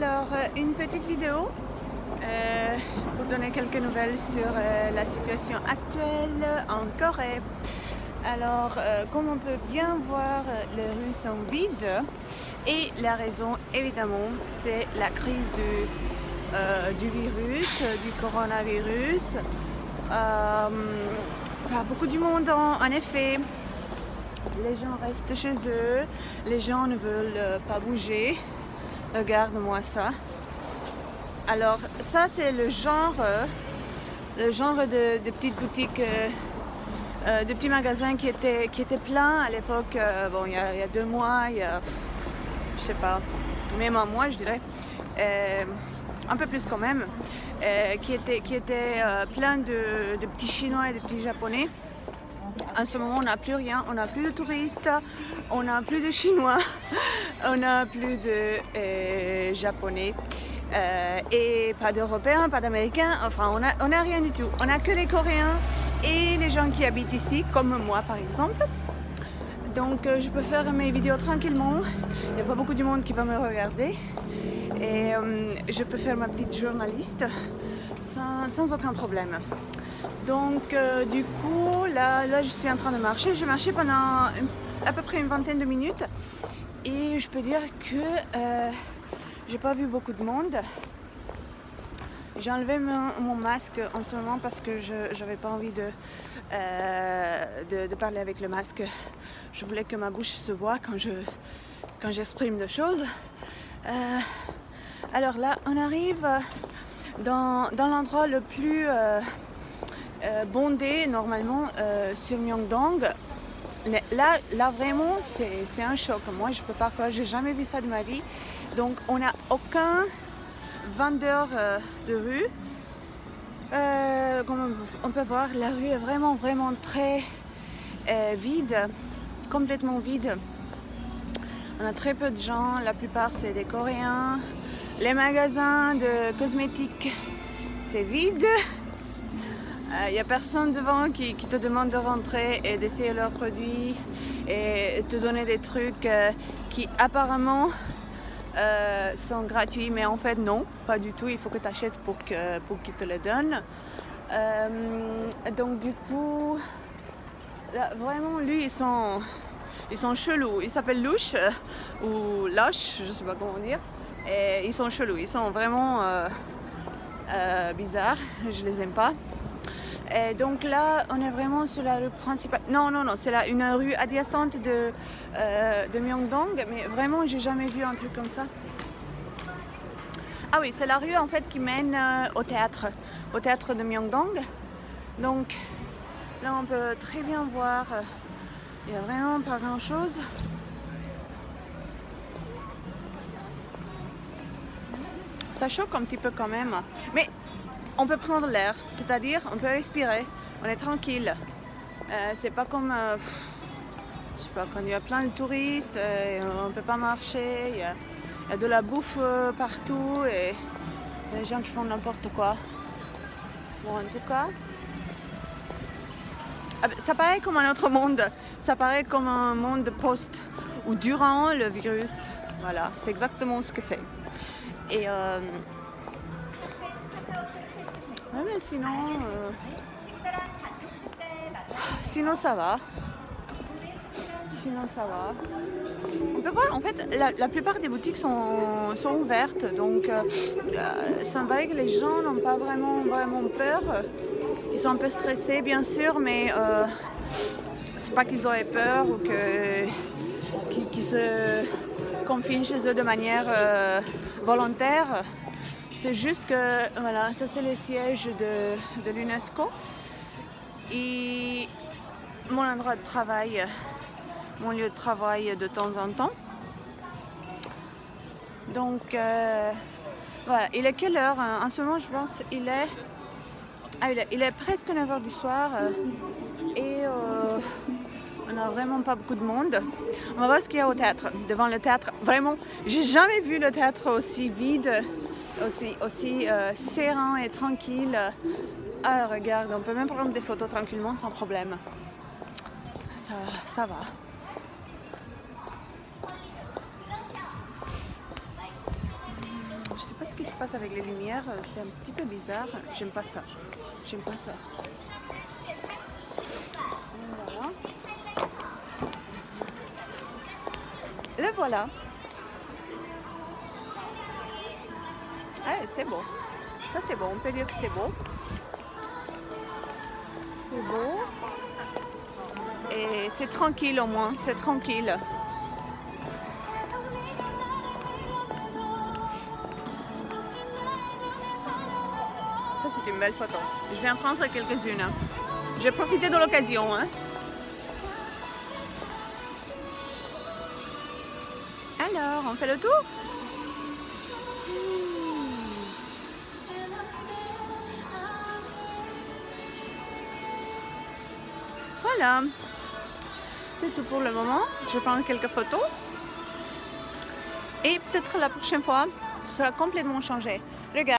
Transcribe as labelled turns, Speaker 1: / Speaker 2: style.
Speaker 1: Alors, une petite vidéo pour donner quelques nouvelles sur la situation actuelle en Corée. Alors, comme on peut bien voir, les rues sont vides et la raison, évidemment, c'est la crise du virus, du coronavirus. Pas beaucoup du monde en effet. Les gens restent chez eux, les gens ne veulent pas bouger. Regarde-moi ça. Alors ça c'est le genre de petites boutiques, de petits magasins qui étaient pleins à l'époque. Bon, il y a 2 mois, je sais pas, même un mois je dirais, un peu plus quand même, qui étaient plein de petits Chinois et de petits Japonais. En ce moment, on n'a plus rien, on n'a plus de touristes, on n'a plus de Chinois, on n'a plus de Japonais et pas d'Européens, pas d'Américains, enfin on a rien du tout. On n'a que les Coréens et les gens qui habitent ici, comme moi par exemple. Donc je peux faire mes vidéos tranquillement, il n'y a pas beaucoup de monde qui va me regarder et je peux faire ma petite journaliste sans aucun problème. Donc du coup là je suis en train de marcher, j'ai marché pendant à peu près une vingtaine de minutes et je peux dire que j'ai pas vu beaucoup de monde. J'ai enlevé mon masque en ce moment parce que je n'avais pas envie de parler avec le masque. Je voulais que ma bouche se voie quand j'exprime des choses. Alors là on arrive dans l'endroit le plus bondé normalement sur Myeongdong. Là vraiment c'est un choc. Moi je peux pas croire, j'ai jamais vu ça de ma vie. Donc on n'a aucun vendeur de rue. Comme on peut voir, la rue est vraiment très vide, complètement vide. On a très peu de gens, la plupart c'est des Coréens. Les magasins de cosmétiques, c'est vide. Il n'y a personne devant qui te demande de rentrer et d'essayer leurs produits et te donner des trucs qui apparemment sont gratuits, mais en fait non, pas du tout. Il faut que tu achètes pour qu'ils te les donnent. Donc du coup, là, vraiment, lui, ils sont chelous. Ils s'appellent Louche ou Loche, je sais pas comment dire. Et ils sont chelous, ils sont vraiment bizarres. Je les aime pas. Et donc là, on est vraiment sur la rue principale. Non, c'est une rue adjacente de Myeongdong, mais vraiment, j'ai jamais vu un truc comme ça. Ah oui, c'est la rue en fait qui mène au théâtre de Myeongdong. Donc là, on peut très bien voir, il n'y a vraiment pas grand-chose. Ça choque un petit peu quand même, mais on peut prendre l'air, c'est-à-dire on peut respirer, on est tranquille. C'est pas comme, je sais pas, quand il y a plein de touristes, on peut pas marcher, il y a de la bouffe partout et il y a des gens qui font n'importe quoi. Bon, en tout cas, ça paraît comme un autre monde, ça paraît comme un monde post ou durant le virus. Voilà, c'est exactement ce que c'est. Et ouais, mais sinon ça va. On peut voir en fait la plupart des boutiques sont ouvertes, donc ça me paraît que les gens n'ont pas vraiment peur. Ils sont un peu stressés bien sûr, mais c'est pas qu'ils auraient peur ou qu'ils se confinent chez eux de manière volontaire. C'est juste que voilà, ça c'est le siège de l'UNESCO et mon endroit de travail, mon lieu de travail de temps en temps. Donc voilà, il est quelle heure? En ce moment je pense il est presque 9h du soir et on n'a vraiment pas beaucoup de monde. On va voir ce qu'il y a au théâtre. Devant le théâtre, vraiment, j'ai jamais vu le théâtre aussi vide, aussi serein et tranquille. Ah regarde, on peut même prendre des photos tranquillement sans problème. Ça va. Je sais pas ce qui se passe avec les lumières, c'est un petit peu bizarre. J'aime pas ça. J'aime pas ça. Voilà. Le voilà. Ah, c'est beau. Ça c'est beau, on peut dire que c'est beau. C'est beau. Et c'est tranquille au moins, c'est tranquille. Ça c'est une belle photo. Je vais en prendre quelques-unes. J'ai profité de l'occasion. Hein. Alors, on fait le tour? Voilà, c'est tout pour le moment. Je vais prendre quelques photos. Et peut-être la prochaine fois, ce sera complètement changé. Regarde.